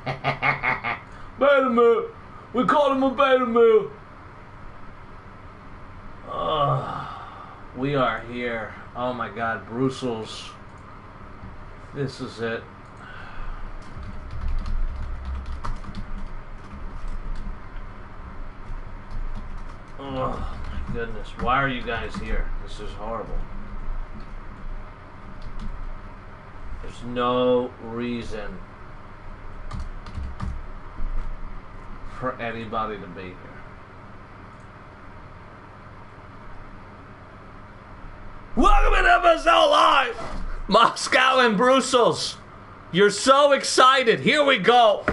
Beta male. We called him a beta male. We are here. Oh my God, Brussels. This is it. Oh my goodness. Why are you guys here? This is horrible. There's no reason for anybody to be here. Welcome to FSL Live! Moscow and Brussels. You're so excited. Here we go.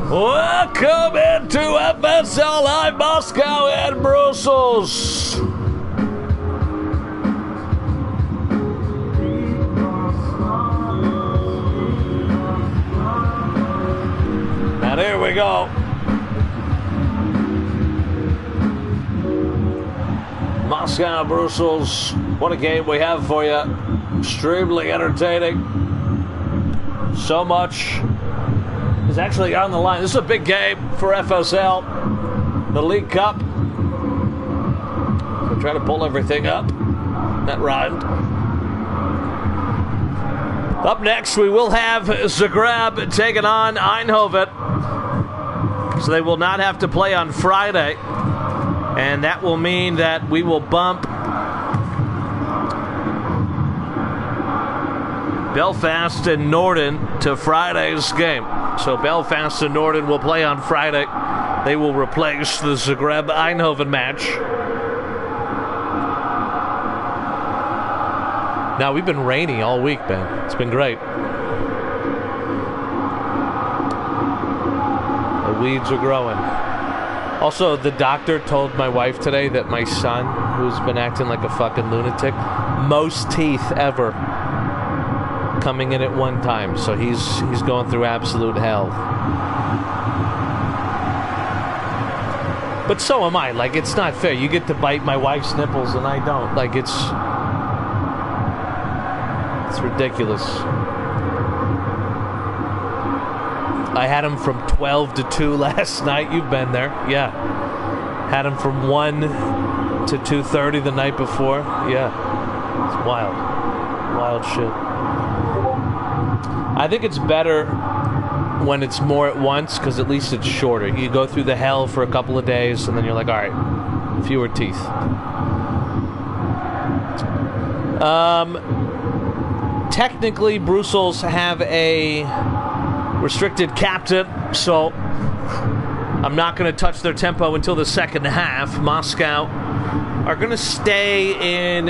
Welcome into FSL Live Moscow and Brussels. And here we go. Moscow, Brussels. What a game we have for you. Extremely entertaining. So much is actually on the line. This is a big game for FSL. The League Cup. We'll try to pull everything up. That rhymed. Up next, we will have Zagreb taking on Eindhoven. So they will not have to play on Friday. And that will mean that we will bump Belfast and Norden to Friday's game. So Belfast and Norden will play on Friday. They will replace the Zagreb-Eindhoven match. Now, we've been rainy all week, man. It's been great. The weeds are growing. Also, the doctor told my wife today that my son, who's been acting like a fucking lunatic, most teeth ever coming in at one time. So he's going through absolute hell. But so am I. Like, it's not fair. You get to bite my wife's nipples and I don't. Like, it's ridiculous. I had him from 12 to 2 last night. You've been there. Yeah. Had him from 1 to 2:30 the night before. Yeah. It's wild. Wild shit. I think it's better when it's more at once because at least it's shorter. You go through the hell for a couple of days and then you're like, all right, fewer teeth. Technically, Brussels have a restricted captain, so I'm not going to touch their tempo until the second half. Moscow are going to stay in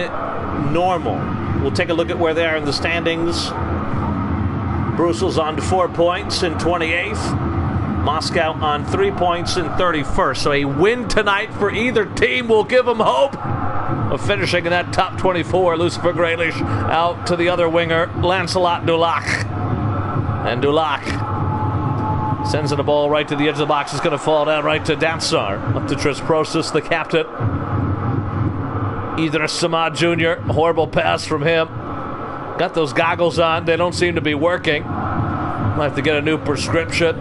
normal. We'll take a look at where they are in the standings. Brussels on 4 points in 28th. Moscow on 3 points in 31st. So a win tonight for either team will give them hope of finishing in that top 24. Lucifer Graylish out to the other winger, Lancelot Dulac. And Dulac sends it a ball right to the edge of the box. It's going to fall down right to Datsar. Up to Trisprosis, the captain. Either Samad Jr., horrible pass from him. Got those goggles on. They don't seem to be working. Might have to get a new prescription.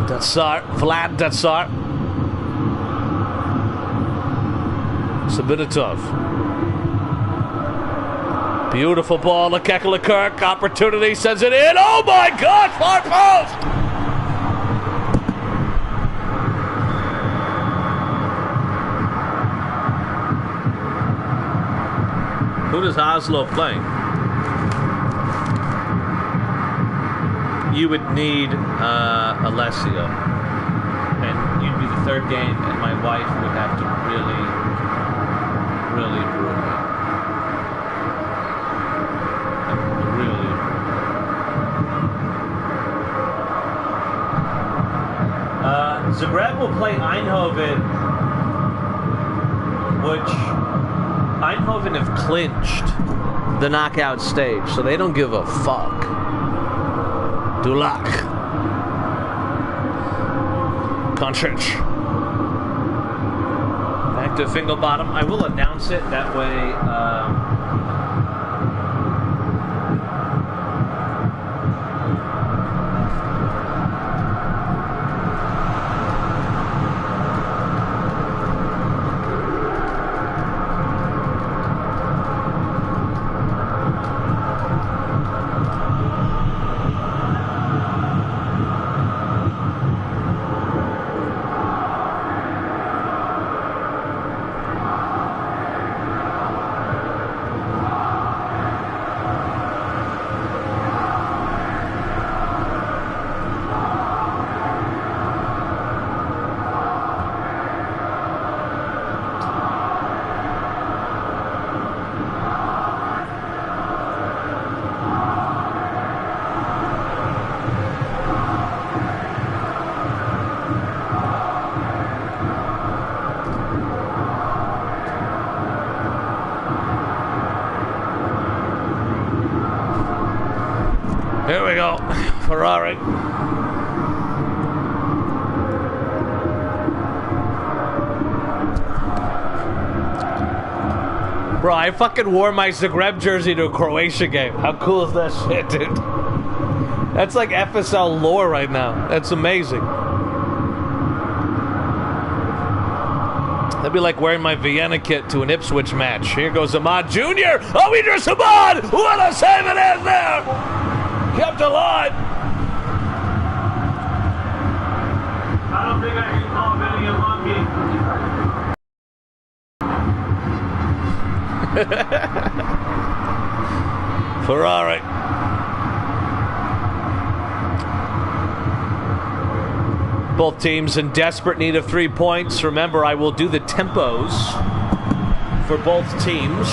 Datsar, Vlad Datsar. Sabinatov. Beautiful ball. Leclerc. Opportunity. Sends it in. Oh my God! Far post! Who does Oslo play? You would need Alessio. And you'd be the third game, and my wife would have to really ruin it. Really. Zagreb will play Eindhoven, which Eindhoven have clinched the knockout stage, so they don't give a fuck. Dulac. Conchich. Back to Fingelbottom. I will announce it that way. Here we go. Ferrari. Bro, I fucking wore my Zagreb jersey to a Croatia game. How cool is that shit, dude? That's like FSL lore right now. That's amazing. That'd be like wearing my Vienna kit to an Ipswich match. Here goes Ahmad Jr. Oh, Idris Ahmad! What a save it is there! Kept alive. I don't think I can call Vinny a monkey. Ferrari. Both teams in desperate need of 3 points. Remember, I will do the tempos for both teams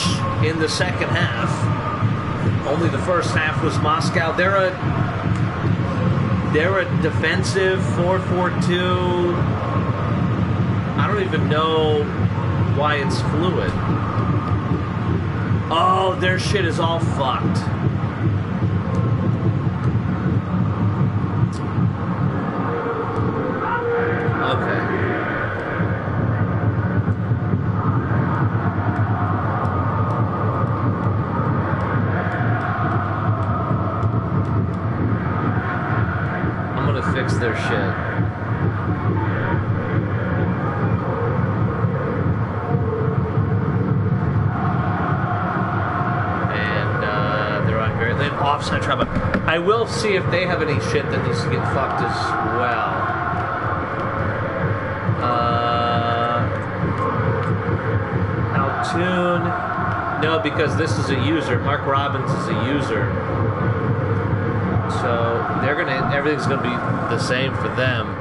in the second half. Only the first half was Moscow. They're a defensive 4-4-2. I don't even know why it's fluid. Oh, their shit is all fucked. Okay. Fix their shit. And they're on very late offside trouble. I will see if they have any shit that needs to get fucked as well. Altoon. No, because this is a user. Mark Robbins is a user. So everything's gonna be the same for them.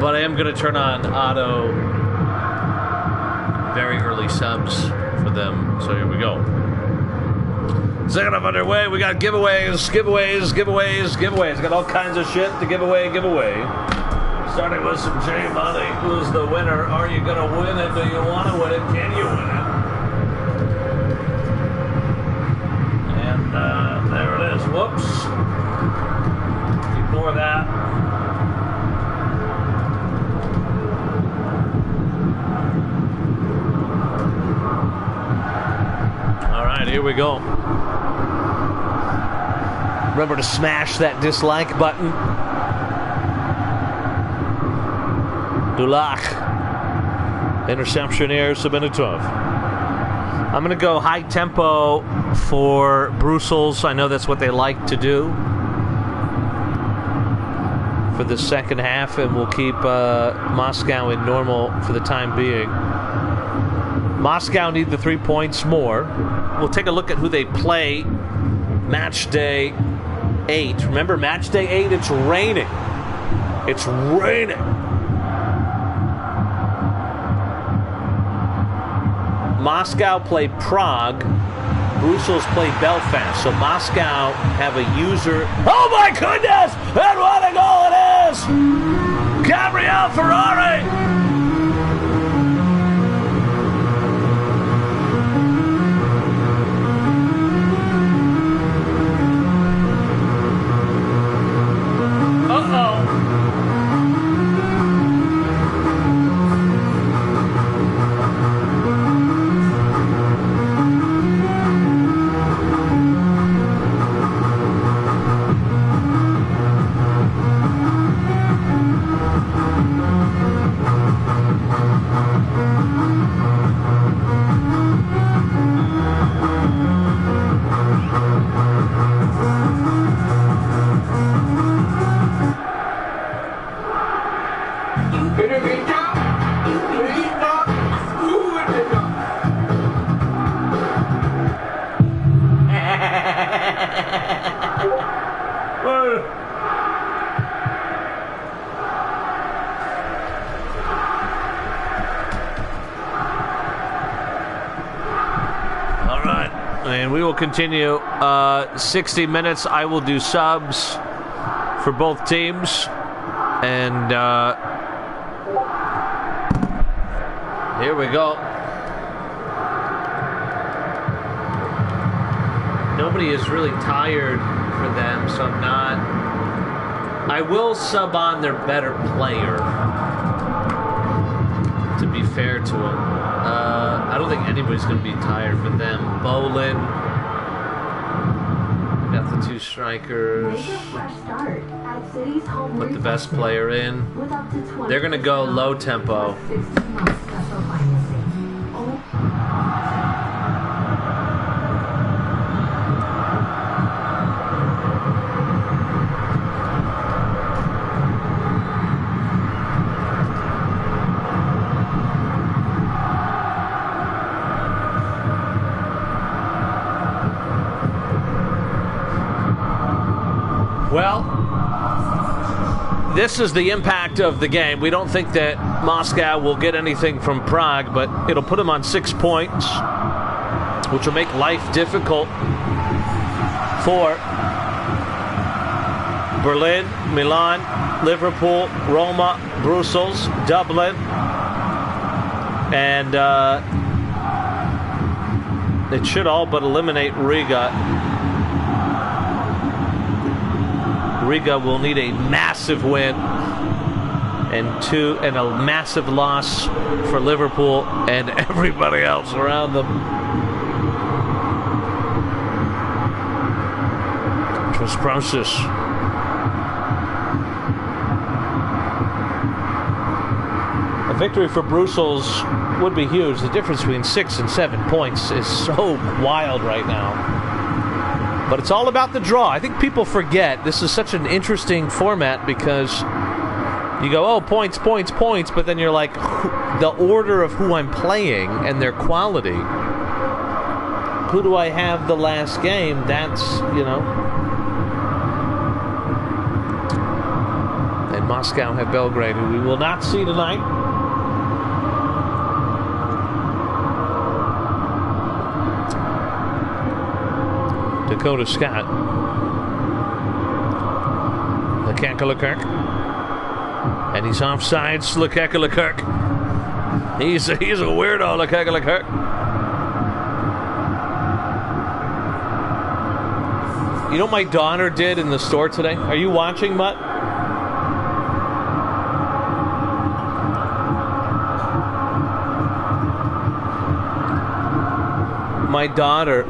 But I am gonna turn on auto very early subs for them. So here we go. Second half underway. We got giveaways. Got all kinds of shit to give away. Starting with some J Money. Who's the winner? Are you gonna win it? Do you want to win it? Can you win it? There it is. Whoops. Ignore that. we go. Remember to smash that dislike button. Dulac. Interception here, Sabenitov. I'm going to go high tempo for Brussels. I know that's what they like to do for the second half, and we'll keep Moscow in normal for the time being. Moscow need the 3 points more. We'll take a look at who they play match day 8. Remember, match day 8, it's raining. It's raining. Moscow play Prague. Brussels play Belfast. So Moscow have a user. Oh my goodness! And what a goal it is! Gabriel Ferrari! Continue 60 minutes. I will do subs for both teams, and here we go. Nobody is really tired for them, so I'm not. I will sub on their better player, to be fair to him. I don't think anybody's going to be tired for them. Bolin. Got the 2 strikers. Put the best player in. They're going to go low tempo. Well, this is the impact of the game. We don't think that Moscow will get anything from Prague, but it'll put them on 6 points, which will make life difficult for Berlin, Milan, Liverpool, Roma, Brussels, Dublin, and it should all but eliminate Riga. Riga will need a massive win and a massive loss for Liverpool and everybody else around them. Trust process. A victory for Brussels would be huge. The difference between 6 and 7 points is so wild right now. But it's all about the draw. I think people forget this is such an interesting format because you go, oh, points, points, points, but then you're like, the order of who I'm playing and their quality. Who do I have the last game? That's, And Moscow have Belgrade, who we will not see tonight. Dakota Scott. Lekekkelikirk. And he's offsides, Lekekkelikirk. He's a weirdo, Lekekkelikirk. You know what my daughter did in the store today? Are you watching, Mutt? My daughter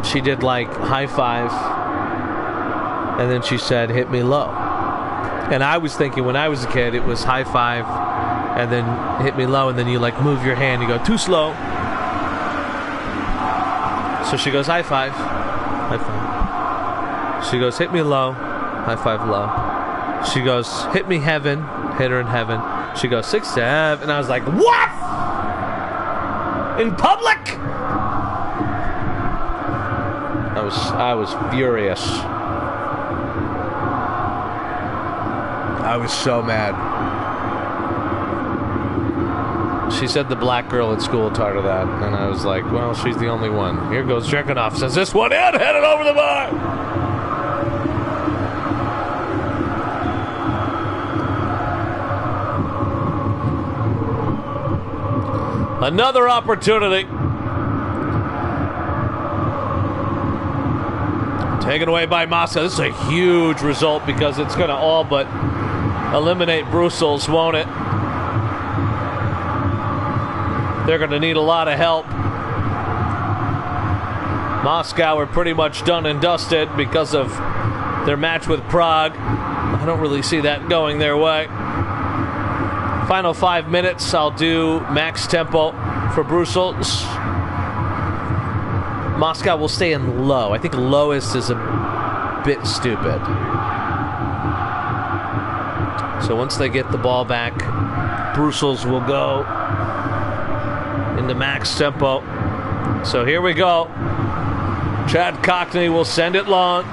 she did like high five, and then she said, hit me low. And I was thinking when I was a kid, it was high five, and then hit me low, and then you like move your hand, you go too slow. So she goes, high five. High five. She goes, hit me low. High five low. She goes, hit me heaven. Hit her in heaven. She goes, 6, 7. And I was like, what? In public? I was furious. I was so mad. She said the black girl at school taught her that, and I was like, well, she's the only one. Here goes Jerkinoff. Says this one in, headed over the bar. Another opportunity. Taken away by Moscow. This is a huge result because it's going to all but eliminate Brussels, won't it? They're going to need a lot of help. Moscow are pretty much done and dusted because of their match with Prague. I don't really see that going their way. Final 5 minutes, I'll do max tempo for Brussels. Moscow will stay in low. I think lowest is a bit stupid. So once they get the ball back, Brussels will go into max tempo. So here we go. Chad Cockney will send it long.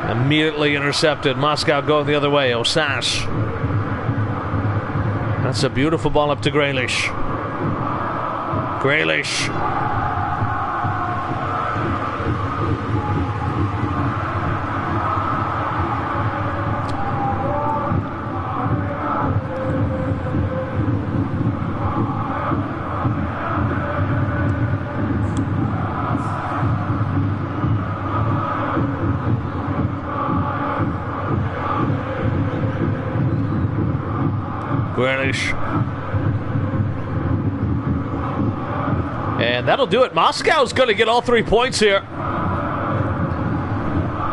Immediately intercepted. Moscow going the other way. Osash. That's a beautiful ball up to Grealish. Grealish. And that'll do it. Moscow's going to get all 3 points here.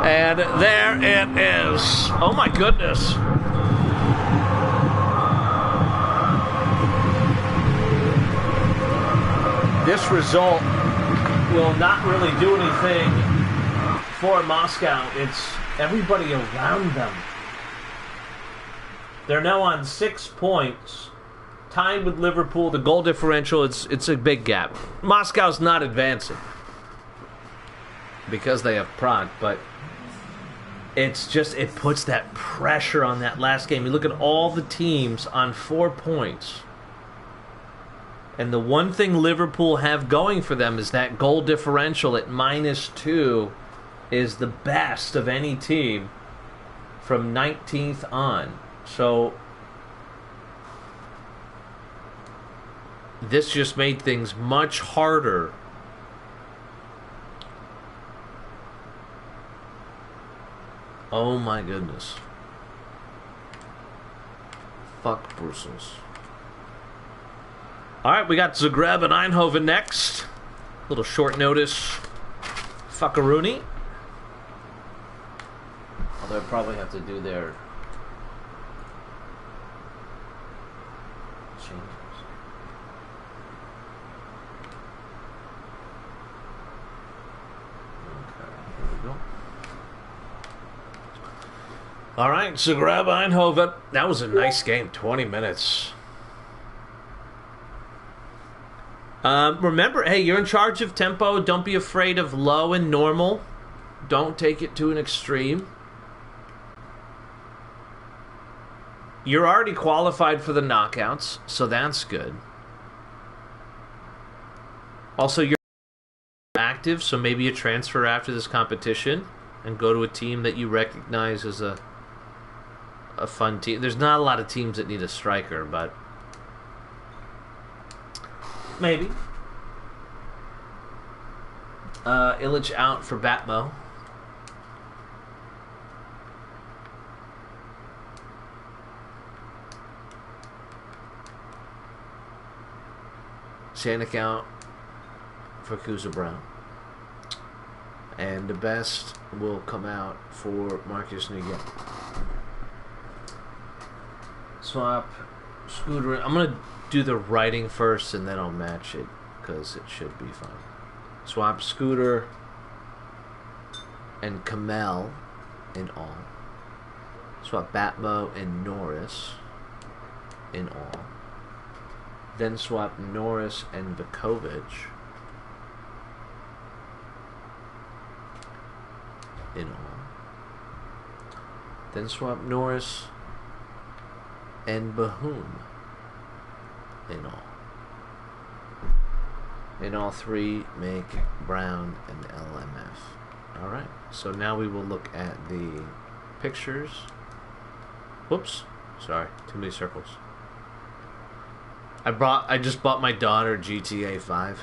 And there it is. Oh my goodness. This result will not really do anything for Moscow. It's everybody around them. They're now on 6 points, tied with Liverpool. The goal differential, it's a big gap. Moscow's not advancing because they have Prague, but it's just, it puts that pressure on that last game. You look at all the teams on 4 points, and the one thing Liverpool have going for them is that goal differential at -2 is the best of any team from 19th on. So this just made things much harder. Oh my goodness. Fuck Brussels. Alright, we got Zagreb and Eindhoven next. Little short notice. Fuckaroony. Although I probably have to do their changes. Okay, here we go. Alright, Zagreb, Eindhoven. That was a nice game, 20 minutes. Remember, hey, you're in charge of tempo. Don't be afraid of low and normal. Don't take it to an extreme. You're already qualified for the knockouts, so that's good. Also, you're active, so maybe you transfer after this competition and go to a team that you recognize as a fun team. There's not a lot of teams that need a striker, but maybe. Illich out for Batmo. Sanic out for Kuza Brown. And the best will come out for Marcus Niguel. Swap Scooter. I'm going to do the writing first and then I'll match it because it should be fine. Swap Scooter and Kamel in all. Swap Batmo and Norris in all. Then swap Norris and Vukovic in all. Then swap Norris and Bahoum in all. And all three make Brown and LMF. Alright, so now we will look at the pictures. Whoops, sorry, too many circles. I just bought my daughter GTA 5.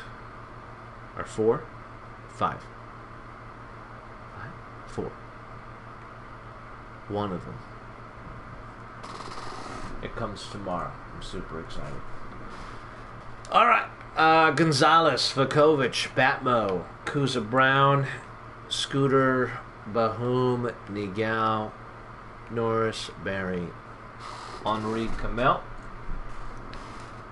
Or 4? 5. 4. One of them. It comes tomorrow. I'm super excited. Alright. Gonzalez, Vukovic, Batmo, Kuza Brown, Scooter, Bahoum, Niguel, Norris, Barry, Henri, Kamel.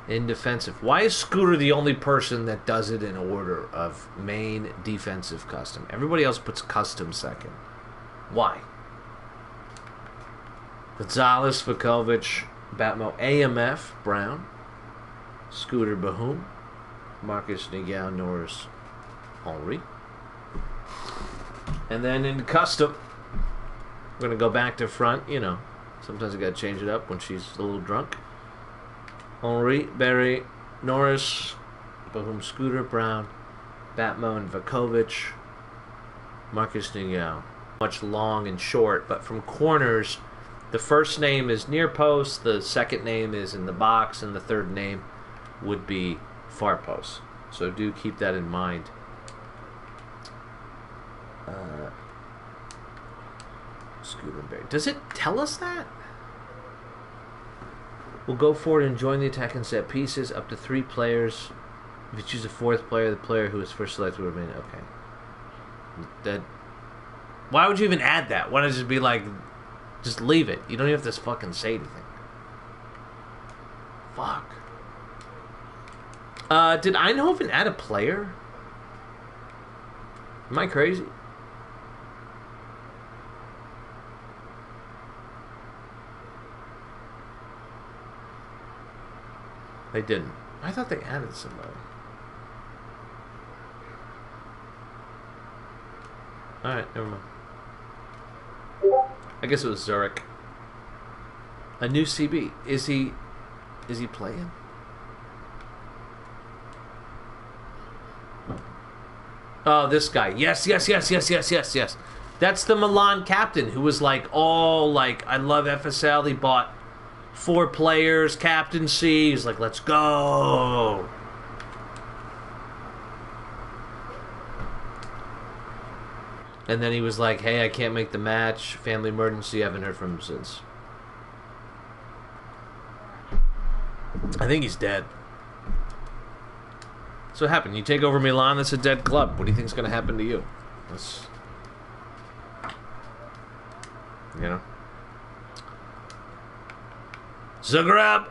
In defensive. Why is Scooter the only person that does it in order of main, defensive, custom? Everybody else puts custom second. Why? Gonzalez, Vukovic, Batmo, AMF, Brown, Scooter, Bahoum, Marcus, Niguel, Norris, Henri. And then in custom, we're going to go back to front. You know, sometimes I got to change it up when she's a little drunk. Henri, Barry, Norris, Bahoum, Scooter, Brown, Batmo, and Vukovic, Marcus Niguel. Much long and short, but from corners, the first name is near post, the second name is in the box, and the third name would be far post. So do keep that in mind. Scooter and Barry. Does it tell us that? We'll go forward and join the attack and set pieces. Up to 3 players. If you choose a 4th player, the player who is first selected will remain. Okay. That. Why would you even add that? Why not just be like, just leave it? You don't even have to fucking say anything. Fuck. Did Eindhoven add a player? Am I crazy? They didn't. I thought they added somebody. Alright, never mind. I guess it was Zurich. A new CB. Is he playing? Oh, this guy. Yes. That's the Milan captain who was like, oh, like, I love FSL. He bought 4 players, captaincy. He's like, let's go. And then he was like, hey, I can't make the match. Family emergency. I haven't heard from him since. I think he's dead. So what happened? You take over Milan, that's a dead club. What do you think's going to happen to you? That's, you know. Zagreb!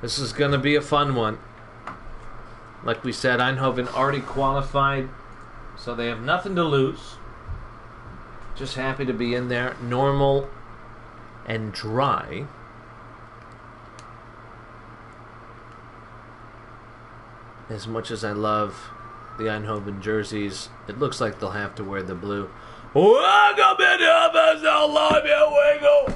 This is going to be a fun one. Like we said, Eindhoven already qualified, so they have nothing to lose. Just happy to be in there. Normal and dry. As much as I love the Eindhoven jerseys, it looks like they'll have to wear the blue. Welcome to FSL Live, here we go!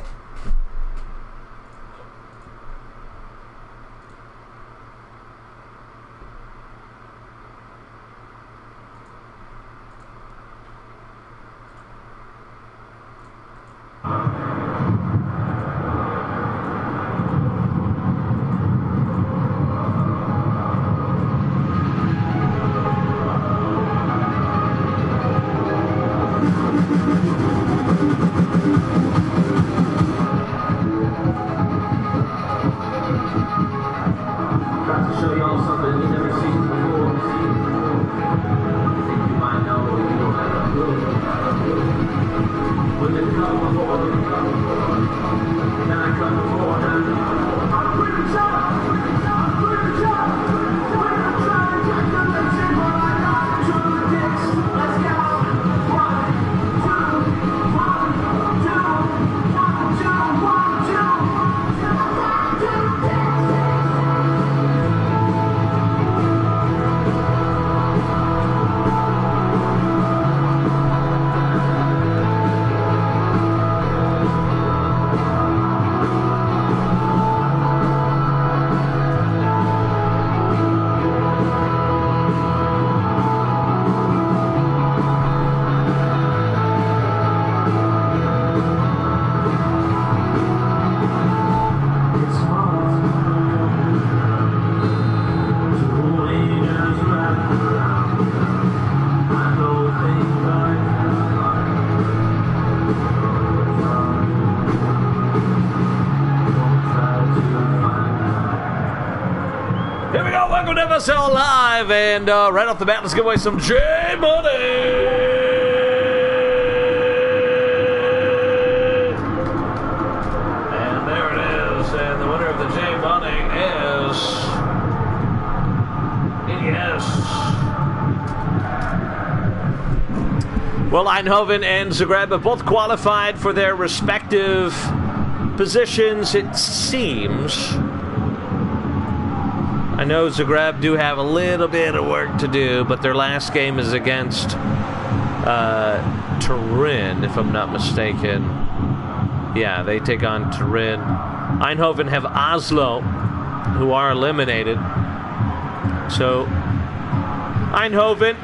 Welcome to FSL Live, and right off the bat, let's give away some J-Money! And there it is, and the winner of the J-Money is... Yes. Well, Eindhoven and Zagreb have both qualified for their respective positions, it seems. I know Zagreb do have a little bit of work to do, but their last game is against Turin, if I'm not mistaken. Yeah, they take on Turin. Eindhoven have Oslo, who are eliminated. So, Eindhoven,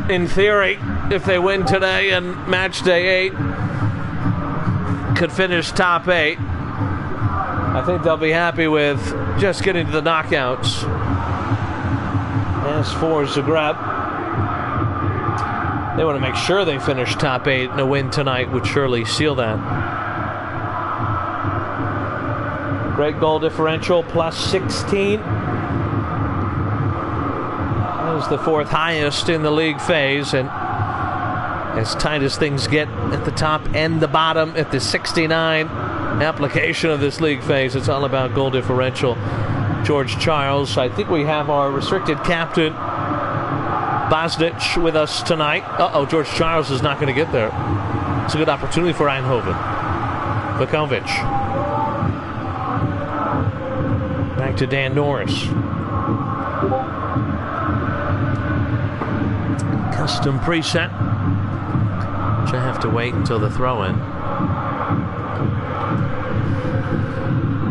in theory, if they win today and match day 8, could finish top 8. I think they'll be happy with just getting to the knockouts. As for Zagreb, they want to make sure they finish top 8, and a win tonight would surely seal that. Great goal differential, plus 16. That was the 4th highest in the league phase, and as tight as things get at the top and the bottom at the 69 application of this league phase, it's all about goal differential. George Charles, I think we have our restricted captain Bosnich with us tonight. George Charles is not going to get there. It's a good opportunity for Eindhoven. Vukovic. Back to Dan Norris. Custom preset, which I have to wait until the throw-in.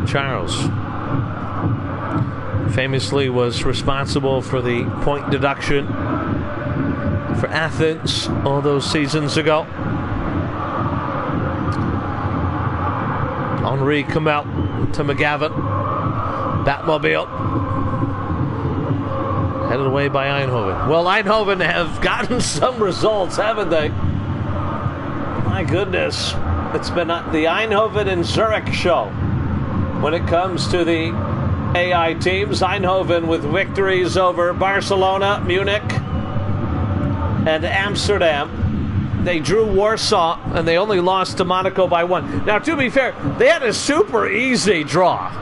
Charles famously was responsible for the point deduction for Athens all those seasons ago. Henri come out to McGavin. Batmobile. Headed away by Eindhoven. Well, Eindhoven have gotten some results, haven't they? My goodness. It's been the Eindhoven and Zurich show. When it comes to the AI teams, Eindhoven with victories over Barcelona, Munich, and Amsterdam. They drew Warsaw, and they only lost to Monaco by 1. Now, to be fair, they had a super easy draw.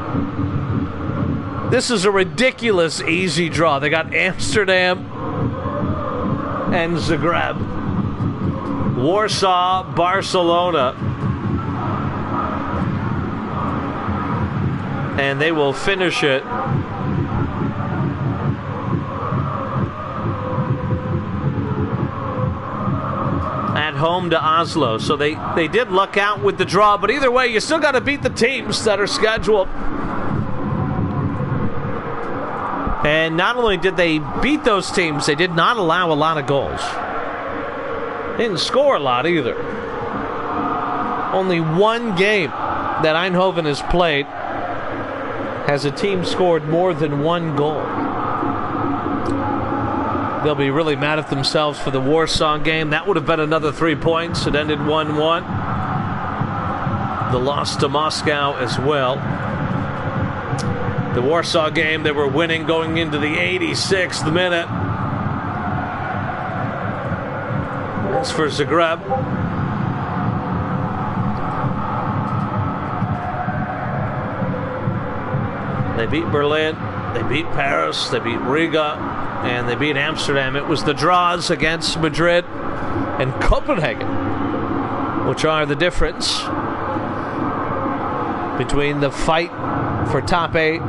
This is a ridiculous easy draw. They got Amsterdam and Zagreb. Warsaw, Barcelona. And they will finish it at home to Oslo. So they did luck out with the draw, but either way, you still got to beat the teams that are scheduled. And not only did they beat those teams, they did not allow a lot of goals. They didn't score a lot either. Only one game that Eindhoven has played has a team scored more than 1 goal. They'll be really mad at themselves for the Warsaw game. That would have been another 3 points. It ended 1-1. The loss to Moscow as well. The Warsaw game, they were winning going into the 86th minute. As for Zagreb, they beat Berlin, they beat Paris, they beat Riga, and they beat Amsterdam. It was the draws against Madrid and Copenhagen, which are the difference between the fight for top 8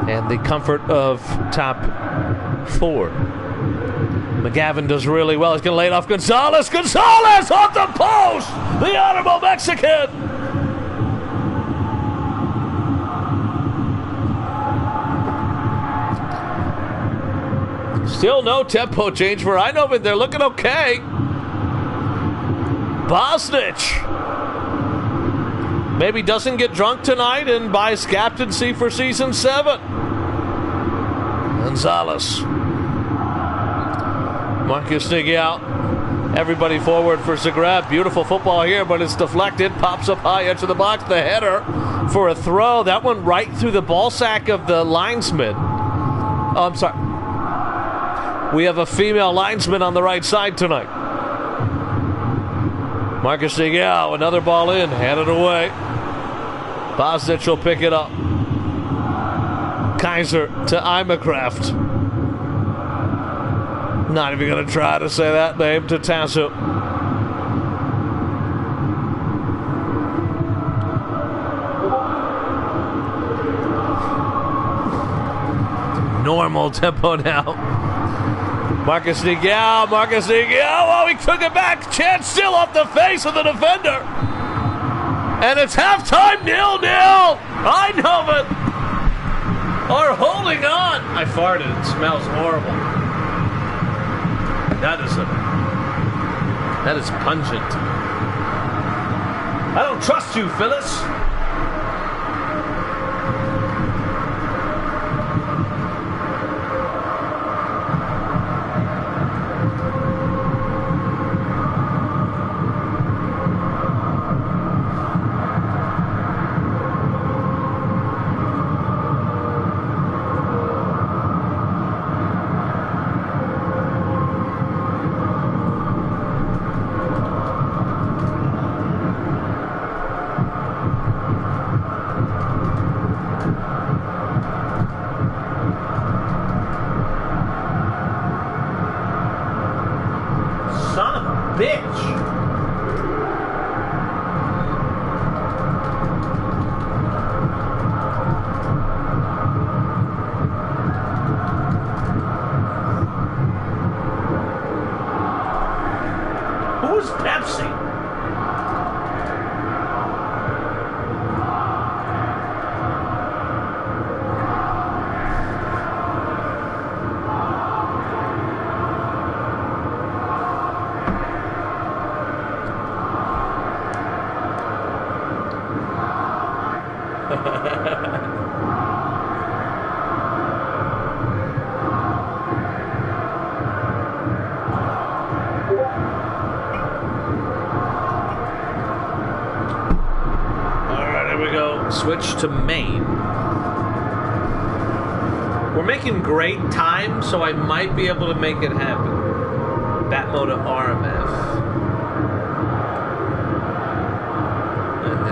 and the comfort of top 4. McGavin does really well. He's going to lay it off Gonzalez. Gonzalez off the post! The honorable Mexican! Still no tempo change for Eindhoven. They're looking okay. Bosnich maybe doesn't get drunk tonight and buys captaincy for season 7. Gonzalez. Marcus Niguel. Everybody forward for Zagreb. Beautiful football here, but it's deflected. Pops up high edge of the box. The header for a throw. That went right through the ball sack of the linesman. Oh, I'm sorry. We have a female linesman on the right side tonight. Marcus Nigel, another ball in, handed away. Bosnich will pick it up. Kaiser to Imacraft. Not even going to try to say that name to Tasso. Normal tempo now. Marcus Nigel. Oh, he took it back. Chance still off the face of the defender. And it's halftime, 0-0. Eindhoven are holding on. I farted. It smells horrible. That is pungent. I don't trust you, Phyllis. Switch to main. We're making great time, so I might be able to make it happen. Bat mode of RMF. And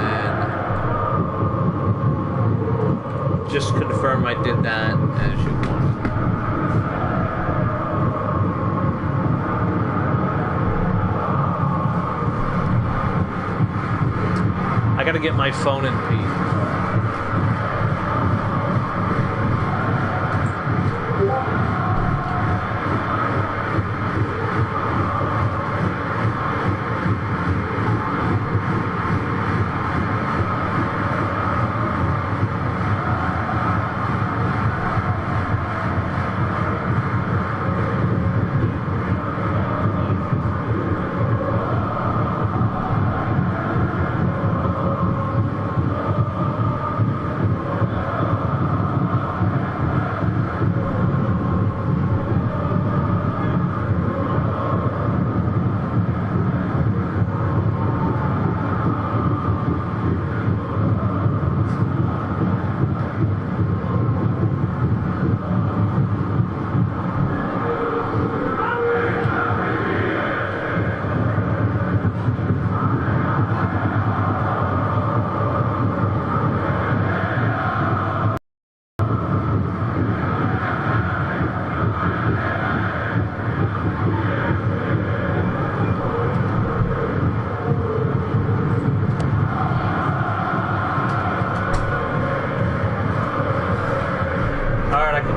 then just confirm I did that as you want. I gotta get my phone in P.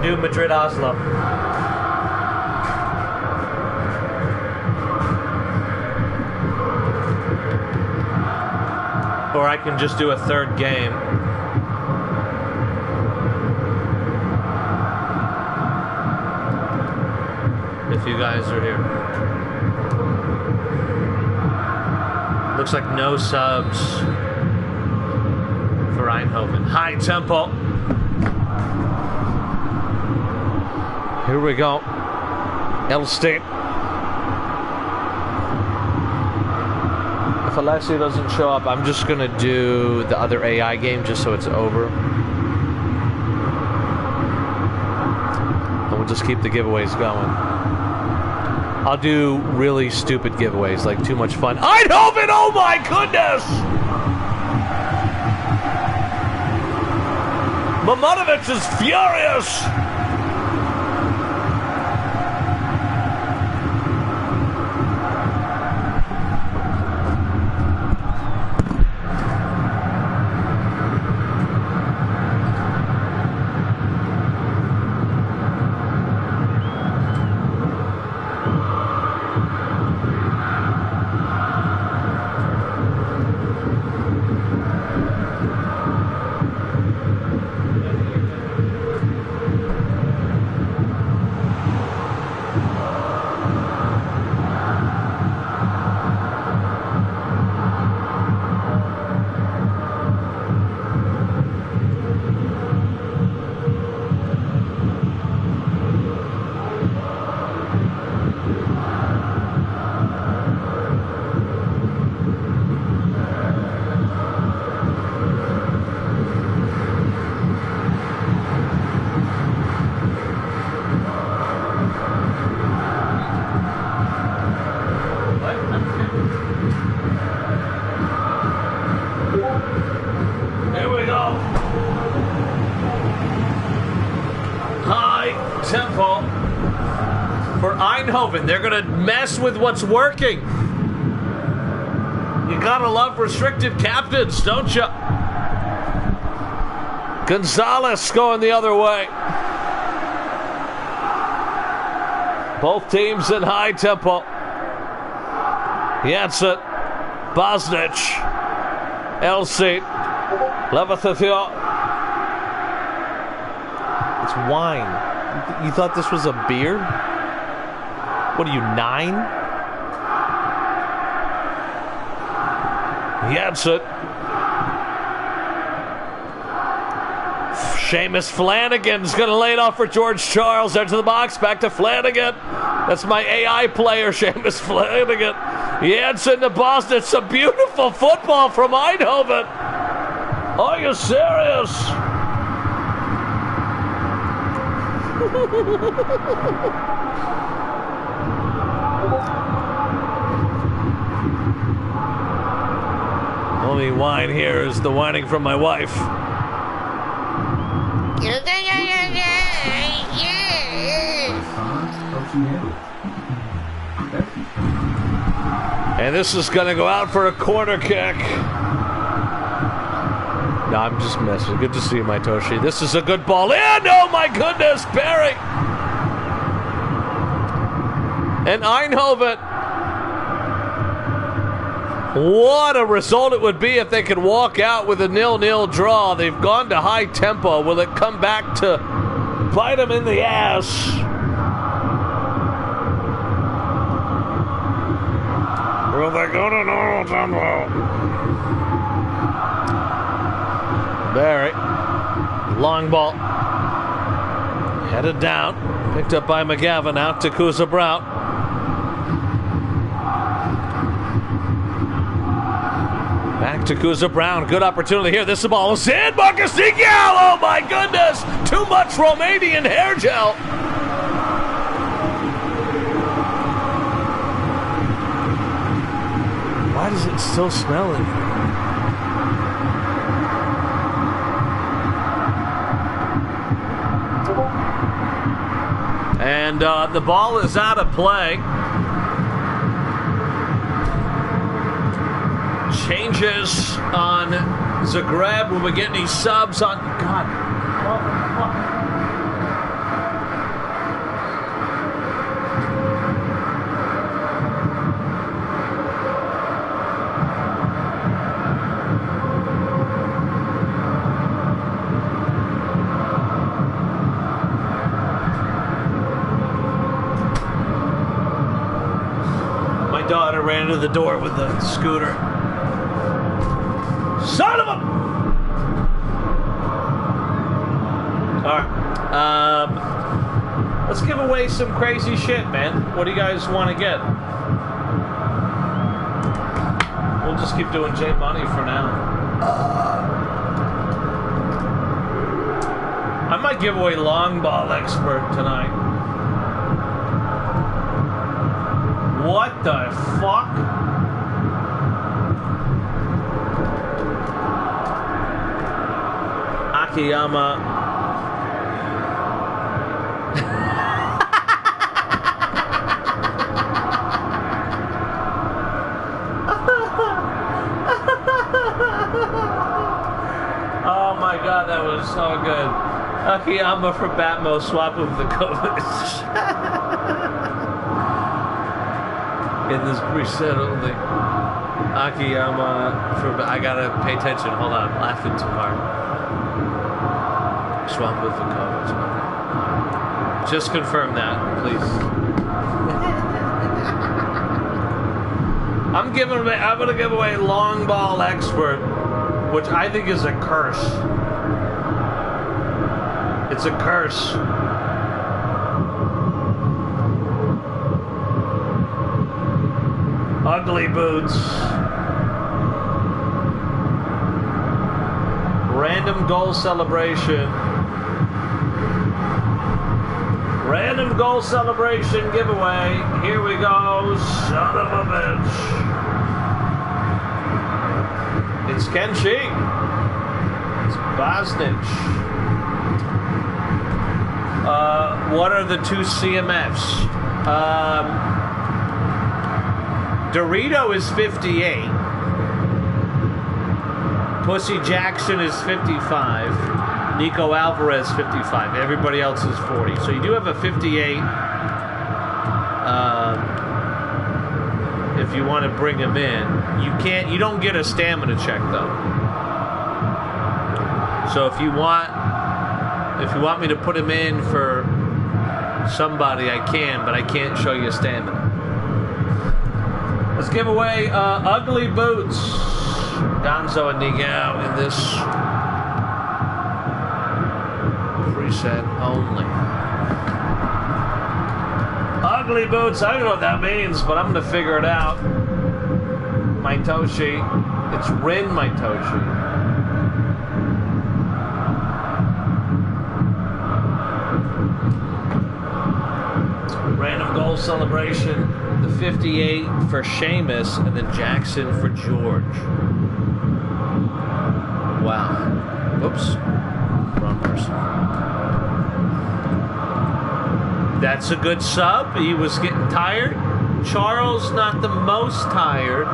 Do Madrid Oslo. Or I can just do a third game. If you guys are here. Looks like no subs for Eindhoven. High tempo. Here we go. Elstein. If Alessio doesn't show up, I'm just going to do the other AI game just so it's over. we'll just keep the giveaways going. I'll do really stupid giveaways, like too much fun. Eindhoven, oh my goodness! Mamanovic is furious! Tempo for Eindhoven. They're going to mess with what's working. You gotta love restricted captains, don't you? Gonzalez going the other way. Both teams in high tempo. Janssen, Bosnich, Elsie, Levathathio. It's wine. You thought this was a beer? What are you, 9? Janssen. Seamus Flanagan's going to lay it off for George Charles. Into the box, back to Flanagan. That's my AI player, Seamus Flanagan. Janssen to Boston. It's a beautiful football from Eindhoven. Are you serious? Only whine here is the whining from my wife. And this is going to go out for a corner kick. No, I'm just messing. Good to see you, my Toshi. This is a good ball in. Oh, my goodness, Barry. And Eindhoven. What a result it would be if they could walk out with a 0-0 draw. They've gone to high tempo. Will it come back to bite them in the ass? Will they go to normal tempo? Barry, long ball, headed down, picked up by McGavin, out to Kuza Brown. Back to Kuza Brown, good opportunity here. This ball is in, Marcus Miguel, oh my goodness, too much Romanian hair gel. Why does it still smell in here? And the ball is out of play. Changes on Zagreb. Will we get any subs on? God. Daughter ran into the door with the scooter. Son of a... Alright. Let's give away some crazy shit, man. What do you guys want to get? We'll just keep doing J Money for now. I might give away Long Ball Expert tonight. What the fuck? Akiyama. Oh my god, that was so good. Akiyama for Batmo, swap with the Kovic. In this preset only. Akiyama for... I gotta pay attention. Hold on, I'm laughing too hard. Swap with the Kovic. Okay. Just confirm that, please. I'm gonna give away long ball expert, which I think is a curse. It's a curse. Ugly boots. Random goal celebration. Random goal celebration giveaway. Here we go. Son of a bitch. It's Kenshi. It's Bosnich. What are the two CMFs? Dorito is 58. Pussy Jackson is 55. Nico Alvarez 55. Everybody else is 40. So you do have a 58. If you want to bring him in, you don't get a stamina check though. So if you want me to put him in for somebody, I can, but I can't show you stamina. Let's give away ugly boots. Gonzo and Nigao in this preset only. Ugly boots, I don't know what that means, but I'm going to figure it out. Maitoshi. It's Rin Maitoshi. Random goal celebration. The 58 for Seamus, and then Jackson for George. Wow. Whoops. Wrong person. That's a good sub. He was getting tired. Charles, not the most tired,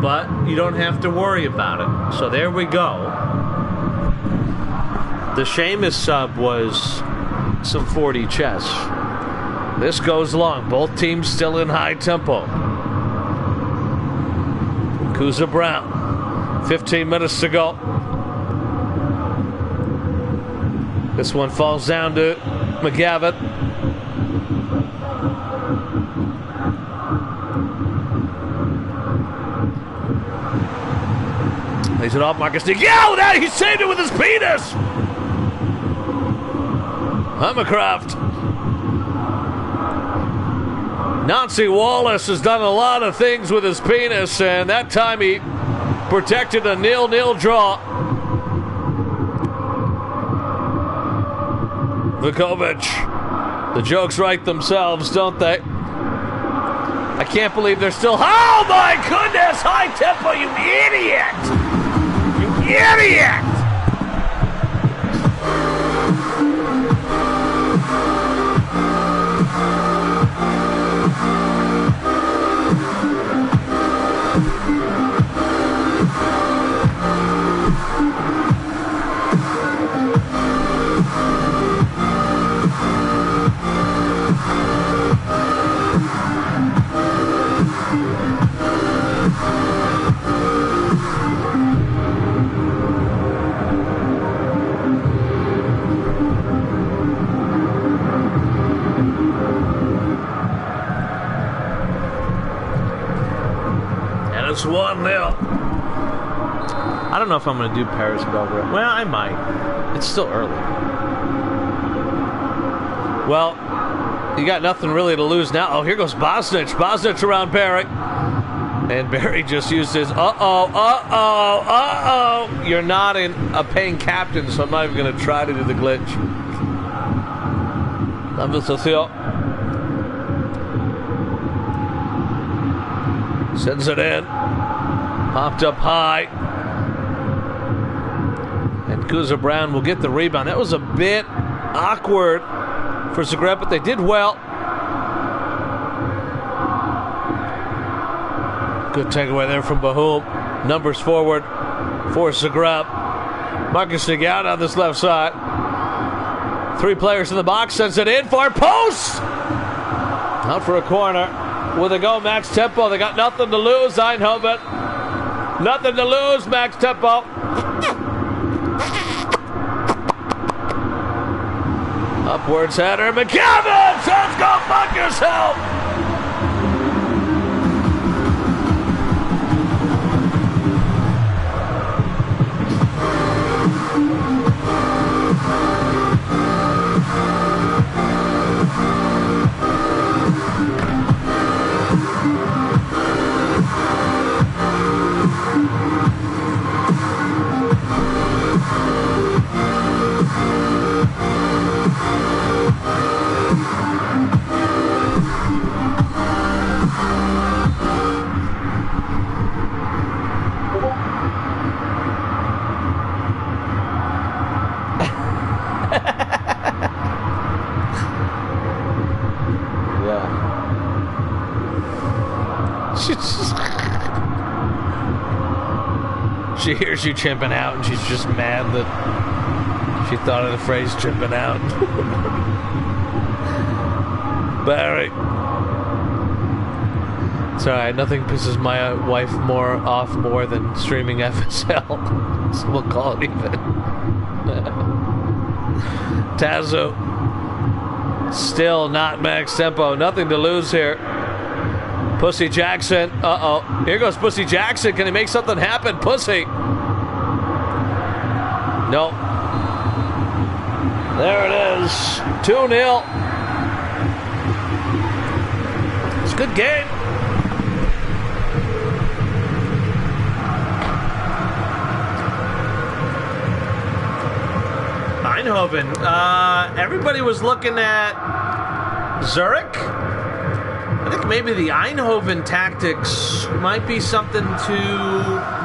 but you don't have to worry about it. So there we go. The Seamus sub was some 40 chess. This goes long. Both teams still in high tempo. Kuza Brown. 15 minutes to go. This one falls down to McGavitt. Lays it off Marcus Nick. Yeah, that he saved it with his penis. Hummercraft. Nancy Wallace has done a lot of things with his penis, and that time he protected a 0-0 draw. Vukovic. The jokes write themselves, don't they? I can't believe they're still... Oh, my goodness! High tempo, you idiot! You idiot! It's 1-0. I don't know if I'm going to do Paris Belgrade. Well, I might. It's still early. Well, you got nothing really to lose now. Oh, here goes Bosnich. Bosnich around Barry. And Barry just used his uh-oh. You're not a paying captain, so I'm not even going to try to do the glitch. Sends it in. Popped up high. And Kuza Brown will get the rebound. That was a bit awkward for Zagreb, but they did well. Good takeaway there from Bahum. Numbers forward for Zagreb. Marcus Nagata on this left side. 3 players in the box. Sends it in for post. Out for a corner. With a go, Max Tempo. They got nothing to lose, Eindhoven. Nothing to lose, Max Tempo. Upwards header. McCammon says, go fuck yourself. She hears you chimping out, and she's just mad that she thought of the phrase chimping out. Barry. It's alright, nothing pisses my wife off more than streaming FSL. So we'll call it even. Tazo. Still not max tempo. Nothing to lose here. Pussy Jackson. Uh-oh. Here goes Pussy Jackson. Can he make something happen? Pussy. No. There it is. 2-0. It's a good game. Eindhoven. Everybody was looking at Zurich. I think maybe the Eindhoven tactics might be something to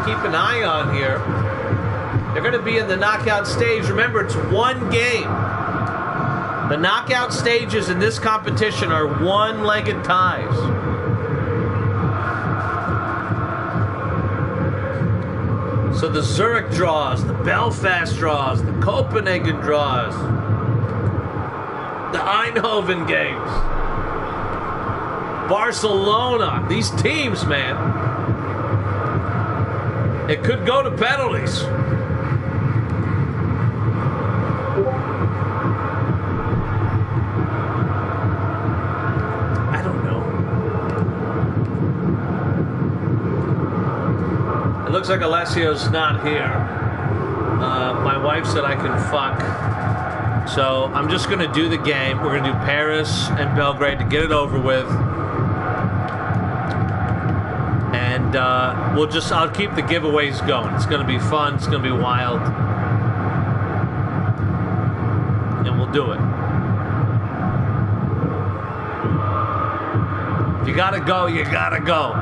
keep an eye on here. They're going to be in the knockout stage. Remember, it's one game. The knockout stages in this competition are one-legged ties. So the Zurich draws, the Belfast draws, the Copenhagen draws, the Eindhoven games. Barcelona, these teams, man. It could go to penalties. I don't know. It looks like Alessio's not here. My wife said I can fuck. So I'm just going to do the game. We're going to do Paris and Belgrade to get it over with. And I'll keep the giveaways going. It's going to be fun. It's going to be wild. And we'll do it. If you got to go, you got to go.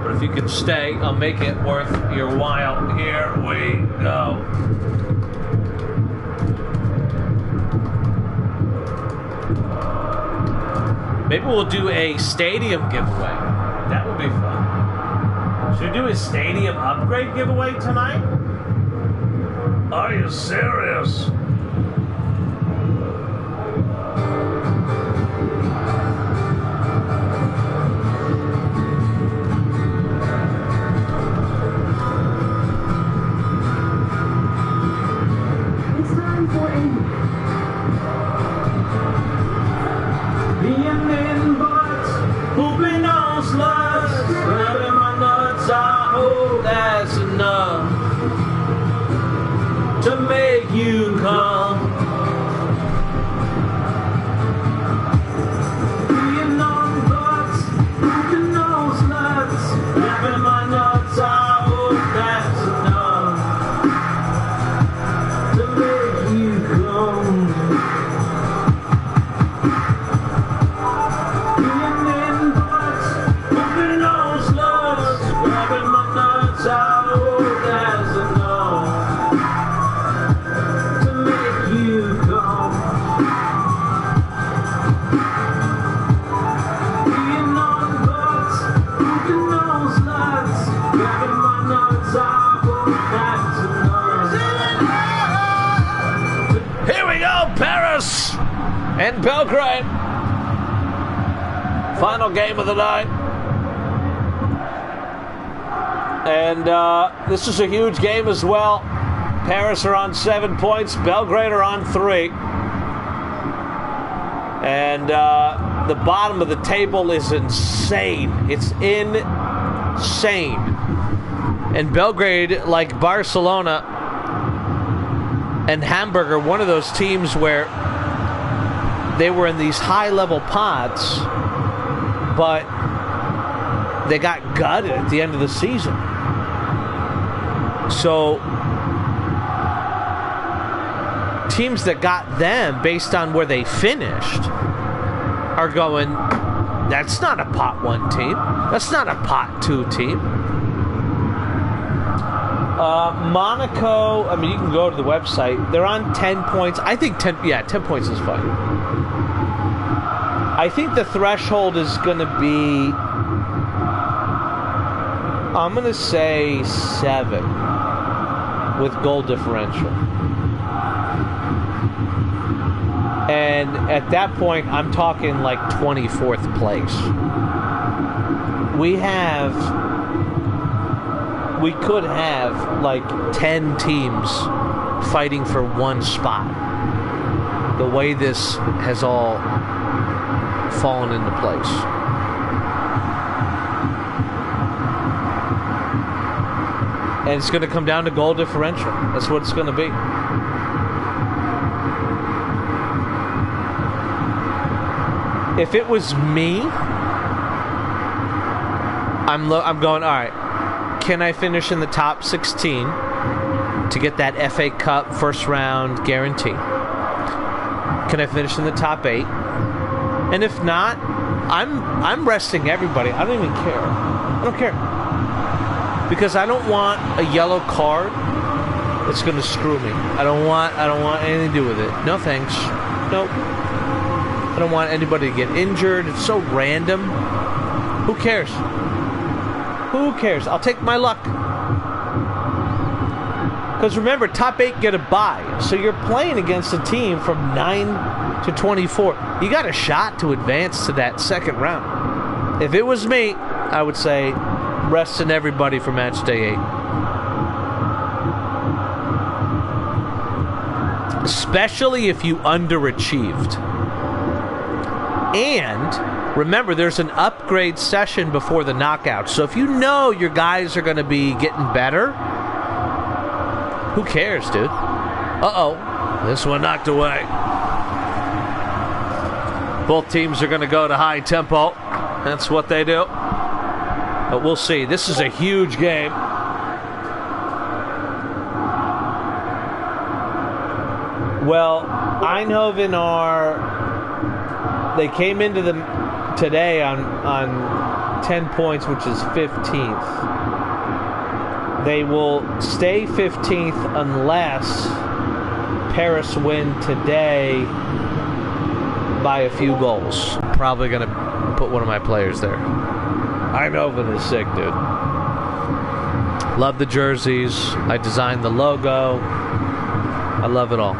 But if you can stay, I'll make it worth your while. Here we go. Maybe we'll do a stadium giveaway. That would be fun. Should we do a stadium upgrade giveaway tonight? Are you serious? It's time for to make you come. and Belgrade. Final game of the night. And this is a huge game as well. Paris are on 7 points. Belgrade are on 3. And the bottom of the table is insane. It's insane. And Belgrade, like Barcelona and Hamburg, are one of those teams where they were in these high-level pods, but they got gutted at the end of the season. So teams that got them based on where they finished are going, that's not a pot 1 team. That's not a pot 2 team. Monaco, I mean, you can go to the website. They're on 10 points. I think 10 points is fine. I think the threshold is going to be, I'm going to say 7 with goal differential. And at that point, I'm talking like 24th place. We could have like 10 teams fighting for one spot. The way this has all fallen into place. And it's going to come down to goal differential. That's what it's going to be. If it was me, I'm going, all right, can I finish in the top 16 to get that FA Cup first round guarantee? Can I finish in the top 8? And if not, I'm resting everybody. I don't even care. I don't care. Because I don't want a yellow card that's going to screw me. I don't want anything to do with it. No thanks. Nope. I don't want anybody to get injured. It's so random. Who cares? Who cares? I'll take my luck. Because remember, top 8 get a bye. So you're playing against a team from 9 to 24. You got a shot to advance to that second round. If it was me, I would say resting everybody for match day 8. Especially if you underachieved. And remember, there's an upgrade session before the knockout. So if you know your guys are going to be getting better, who cares, dude? Uh-oh. This one knocked away. Both teams are going to go to high tempo. That's what they do. But we'll see. This is a huge game. Well, Eindhoven they came into today on 10 points, which is 15th. They will stay 15th unless Paris win today by a few goals. Probably going to put one of my players there. Eindhoven is sick, dude. Love the jerseys. I designed the logo. I love it all.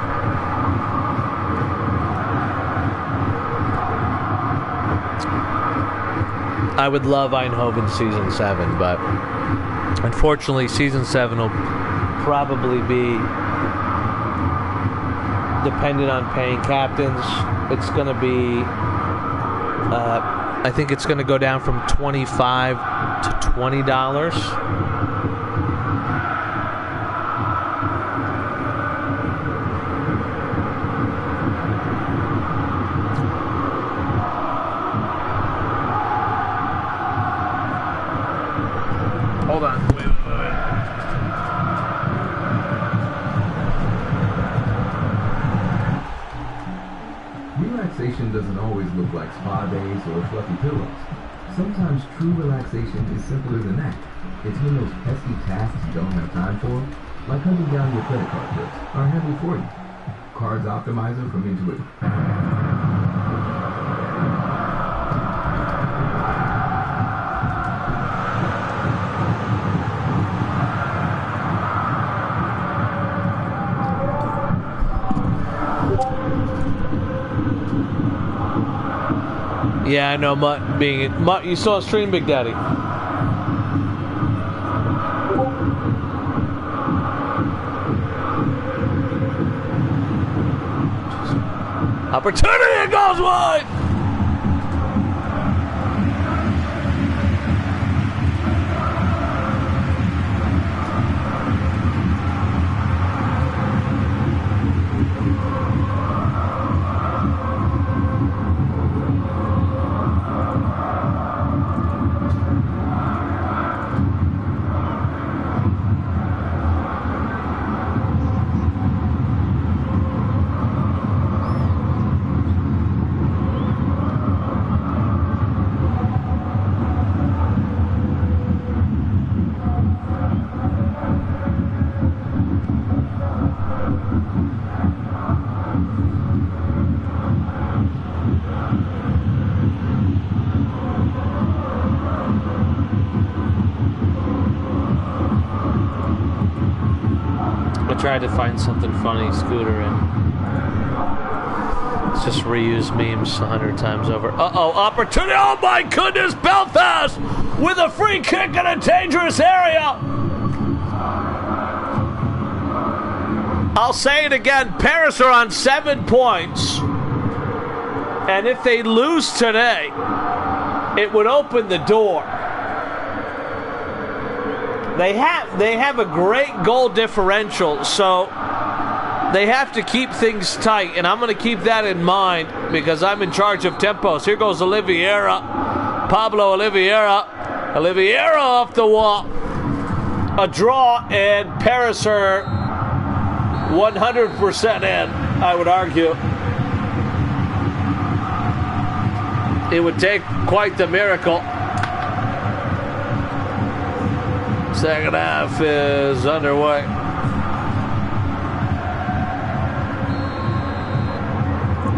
I would love Eindhoven Season 7, but unfortunately Season 7 will probably be dependent on paying captains. It's going to be, I think it's going to go down from $25 to $20. Hold on. Wait. Relaxation doesn't always look like spa days or fluffy pillows. Sometimes true relaxation is simpler than that. It's when those pesky tasks you don't have time for, like hunting down your credit card bills, are handled for you. Cards Optimizer from Intuit. Yeah, I know Mutt being Mutt. You saw a stream, Big Daddy. Opportunity, it goes wide. Tried to find something funny, Scooter, and it's just reused memes 100 times over. Uh-oh, opportunity! Oh my goodness, Belfast with a free kick in a dangerous area! I'll say it again, Paris are on 7 points, and if they lose today, it would open the door. They have a great goal differential, so they have to keep things tight, and I'm going to keep that in mind because I'm in charge of tempos. Here goes Oliveira, Pablo Oliveira off the wall. A draw, and Paris are 100% in, I would argue. It would take quite the miracle. Second half is underway.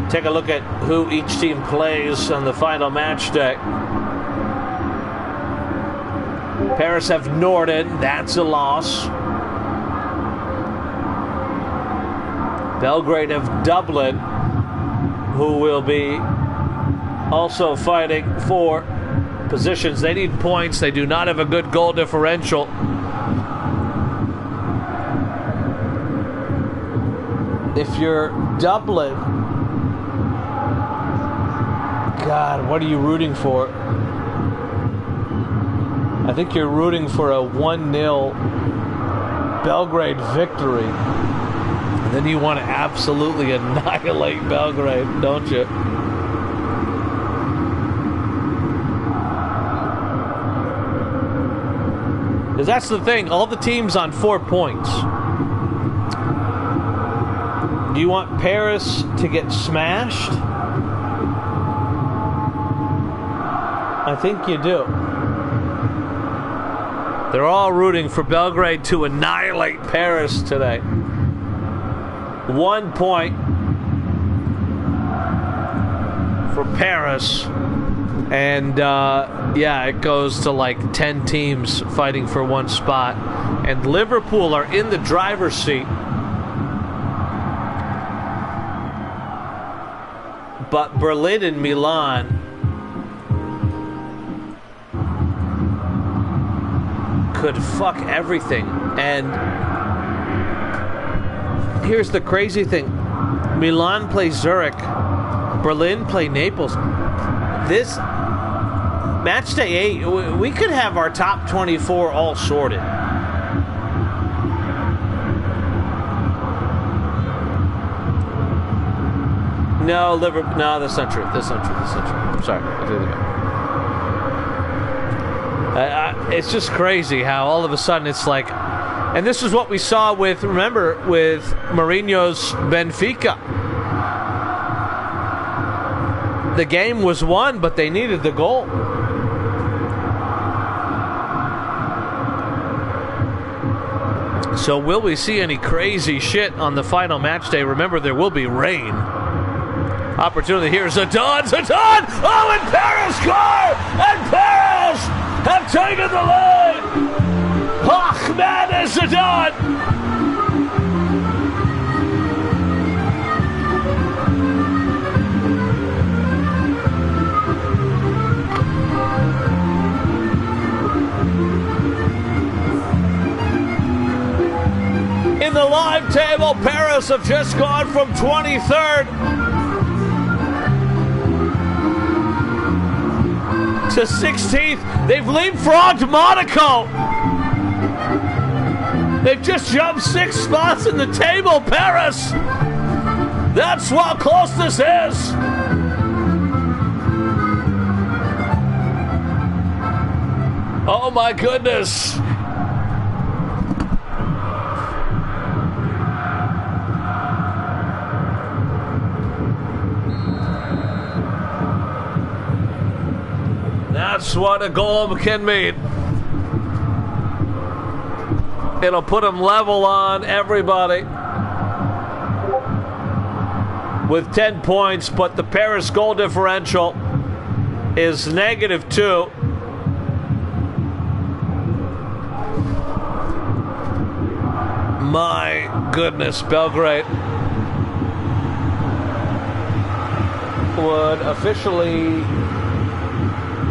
Take a look at who each team plays on the final match day. Paris have Norden, that's a loss. Belgrade have Dublin, who will be also fighting for positions. They need points. They do not have a good goal differential. If you're Dublin, God, what are you rooting for? I think you're rooting for a 1-0 Belgrade victory. And then you want to absolutely annihilate Belgrade, don't you? Because that's the thing, all the teams on 4 points. Do you want Paris to get smashed? I think you do. They're all rooting for Belgrade to annihilate Paris today. 1 point for Paris. And, yeah, it goes to like 10 teams fighting for one spot. And Liverpool are in the driver's seat. But Berlin and Milan could fuck everything. And here's the crazy thing. Milan play Zurich. Berlin play Naples. This match day 8, we could have our top 24 all sorted. No, Liverpool. No, that's not true. That's not true. I'm sorry. I take it back. It's just crazy how all of a sudden it's like, and this is what we saw with, remember, with Mourinho's Benfica. The game was won, but they needed the goal. So will we see any crazy shit on the final match day? Remember, there will be rain. Opportunity here. Zidane! Oh, and Paris score! And Paris have taken the lead! Ahmed Zidane! Paris have just gone from 23rd to 16th. They've leapfrogged Monaco. They've just jumped 6 spots in the table, Paris. That's how close this is. Oh my goodness. That's what a goal can mean. It'll put them level on everybody with 10 points, but the Paris goal differential is -2. My goodness, Belgrade would officially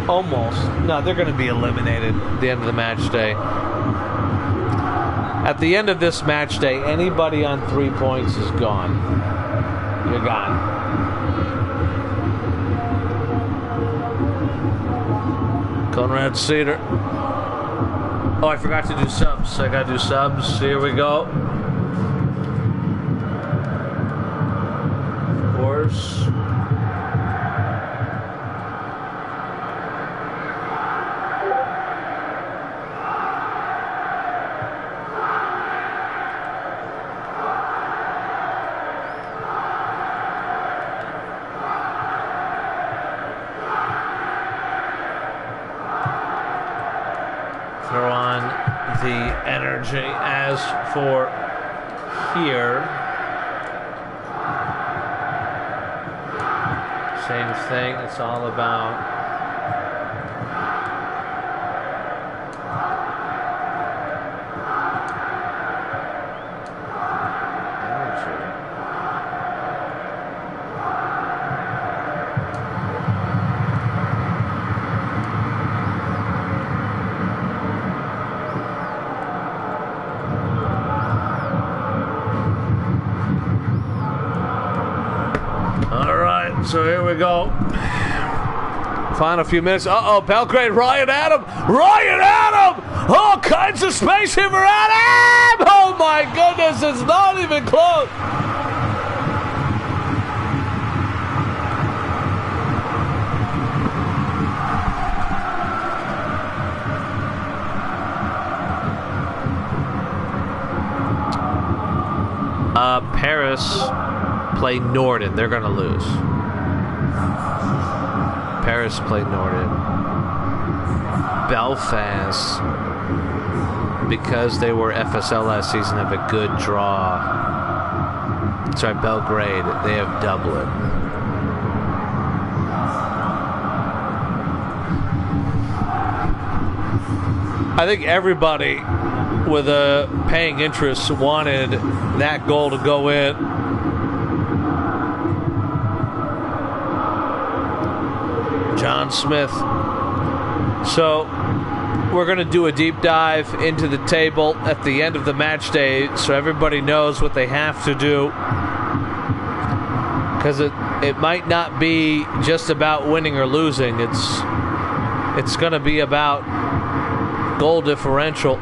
almost, no, they're going to be eliminated at the end of the match day. At the end of this match day, anybody on 3 points is gone. You're gone. Conrad Cedar. Oh, I forgot to do subs. I gotta do subs. Here we go. Of course. Throw on the energy. As for here, same thing. It's all about energy. So here we go. Final few minutes. Uh-oh, Belgrade, Ryan Adam! Ryan Adam! All kinds of space here for Adam! Oh my goodness, it's not even close! Paris play Norden. They're going to lose. Paris played Norden. Belfast, because they were FSL last season, have a good draw. Sorry, Belgrade, they have Dublin. I think everybody with a paying interest wanted that goal to go in. John Smith. So we're going to do a deep dive into the table at the end of the match day so everybody knows what they have to do, because it might not be just about winning or losing. It's going to be about goal differential,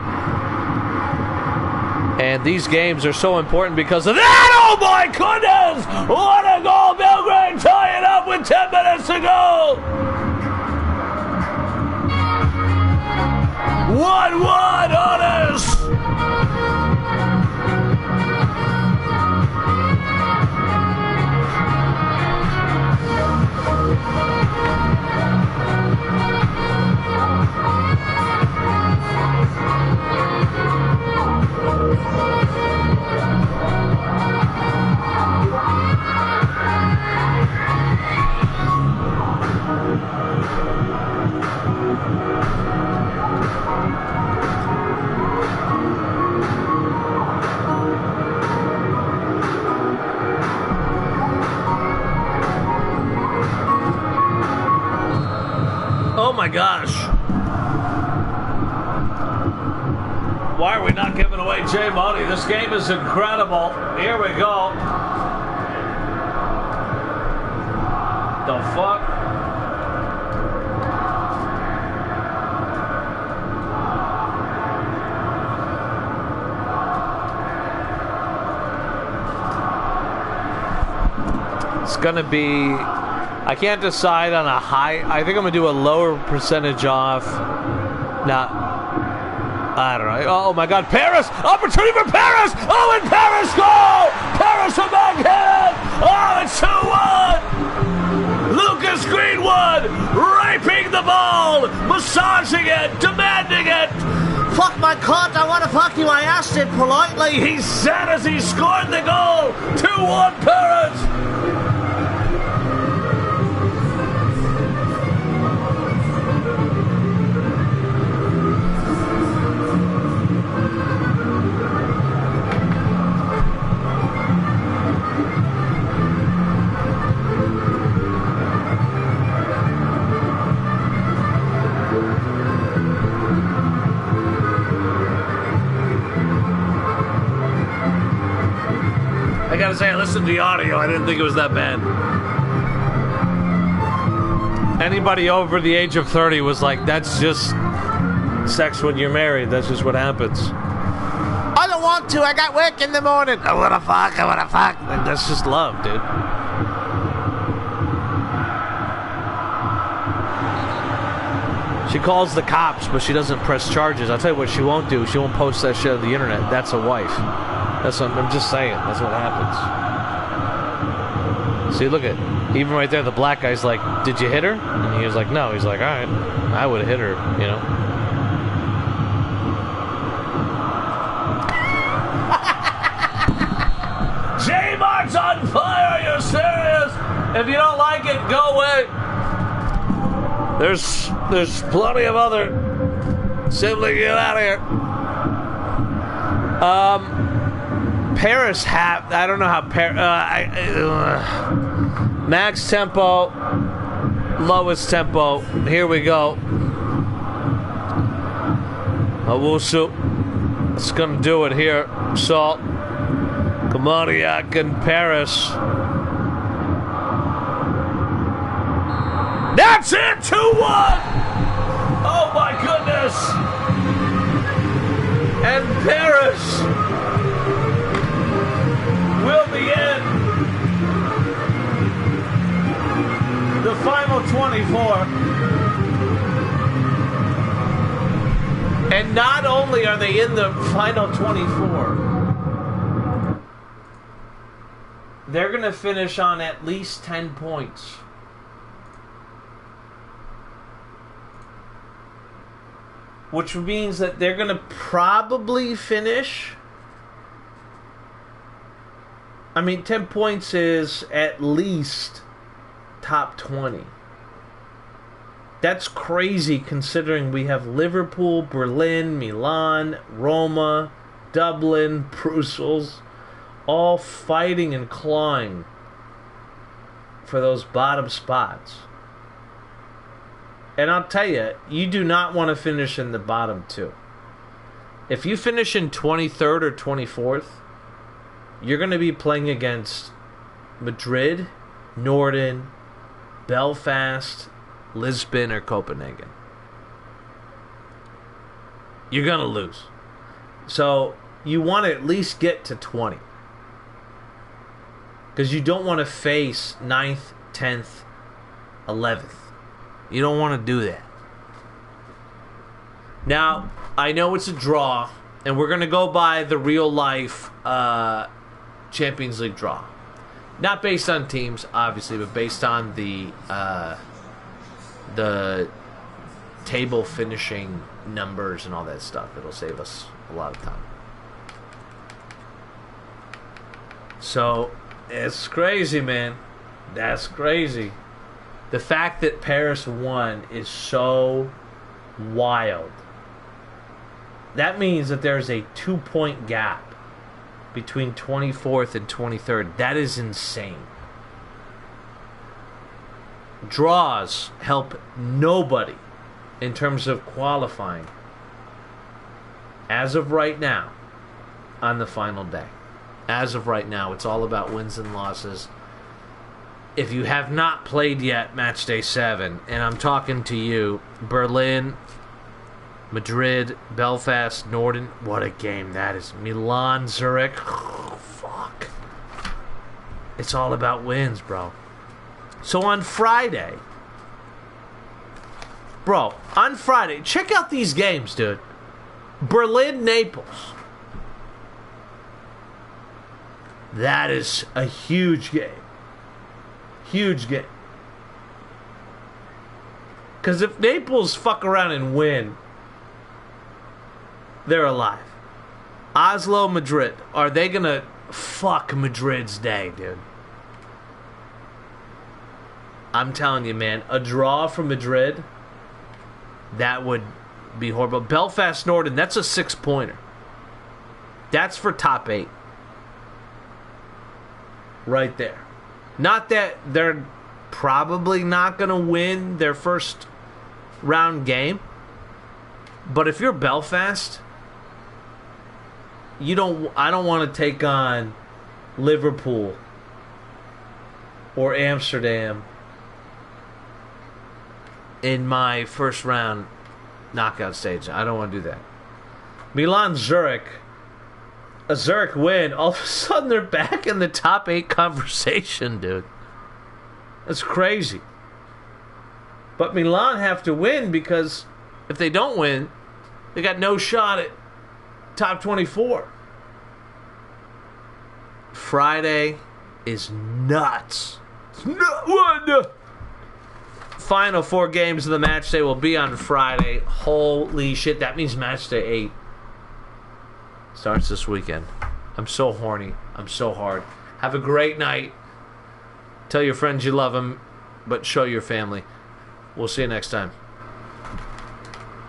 and these games are so important because of that. Oh my goodness, what a goal! Belgrade tie it up with 10 minutes to go. 1-1 on us. Oh my gosh. Why are we not giving away J Money? This game is incredible. Here we go. The fuck? It's gonna be, I can't decide on a high. I think I'm gonna do a lower percentage off. Not, I don't know. Oh my God, Paris! Opportunity for Paris! Oh, and Paris goal! Paris a backhand! Oh, it's 2-1! Lucas Greenwood raping the ball, massaging it, demanding it. Fuck my cunt, I want to fuck you. I asked it politely. He said as he scored the goal. 2-1 Paris. I gotta say, I listened to the audio. I didn't think it was that bad. Anybody over the age of 30 was like, that's just sex when you're married. That's just what happens. I don't want to. I got work in the morning. I wanna fuck. I wanna fuck. And that's just love, dude. She calls the cops, but she doesn't press charges. I'll tell you what she won't do. She won't post that shit on the internet. That's a wife. That's what I'm just saying. That's what happens. See, look at, even right there, the black guy's like, did you hit her? And he was like, no. He's like, all right, I would have hit her, you know. J-Mart's on fire. Are you serious? If you don't like it, go away. There's plenty of other. Simply get out of here. Paris I don't know how max tempo, lowest tempo. Here we go. Owusu. It's gonna do it here. Salt, Kamadiak, and Paris. That's it. 2-1. Oh my goodness. And Paris will be in the final 24. And not only are they in the final 24, they're going to finish on at least 10 points. Which means that they're going to probably finish. I mean, 10 points is at least top 20. That's crazy considering we have Liverpool, Berlin, Milan, Roma, Dublin, Brussels, all fighting and clawing for those bottom spots. And I'll tell you, you do not want to finish in the bottom two. If you finish in 23rd or 24th, you're going to be playing against Madrid, Norden, Belfast, Lisbon, or Copenhagen. You're going to lose. So you want to at least get to 20. Because you don't want to face 9th, 10th, 11th. You don't want to do that. Now, I know it's a draw, and we're going to go by the real life Champions League draw. Not based on teams, obviously, but based on the table finishing numbers and all that stuff. It'll save us a lot of time. So, it's crazy, man. That's crazy. The fact that Paris won is so wild. That means that there's a 2-point gap between 24th and 23rd. That is insane. Draws help nobody in terms of qualifying As of right now, on the final day, as of right now, it's all about wins and losses. If you have not played yet match day 7, and I'm talking to you, Berlin, Madrid, Belfast, Norden, what a game that is. Milan, Zurich, oh, fuck. It's all about wins, bro. So on Friday, check out these games, dude. Berlin, Naples. That is a huge game. Huge game. Because if Naples fuck around and win, they're alive. Oslo, Madrid. Are they going to fuck Madrid's day, dude? I'm telling you, man. A draw from Madrid, that would be horrible. Belfast, Norden, that's a 6-pointer. That's for top 8. Right there. Not that they're probably not going to win their first round game, but if you're Belfast, I don't want to take on Liverpool or Amsterdam in my first round knockout stage. I don't want to do that. Milan, Zurich. A Zurich win, all of a sudden they're back in the top 8 conversation, dude. That's crazy. But Milan have to win, because if they don't win, they got no shot at top 24. Friday is nuts. Final 4 games of the match day will be on Friday. Holy shit, that means match day 8 starts this weekend. I'm so horny. I'm so hard. Have a great night. Tell your friends you love them, but show your family. We'll see you next time.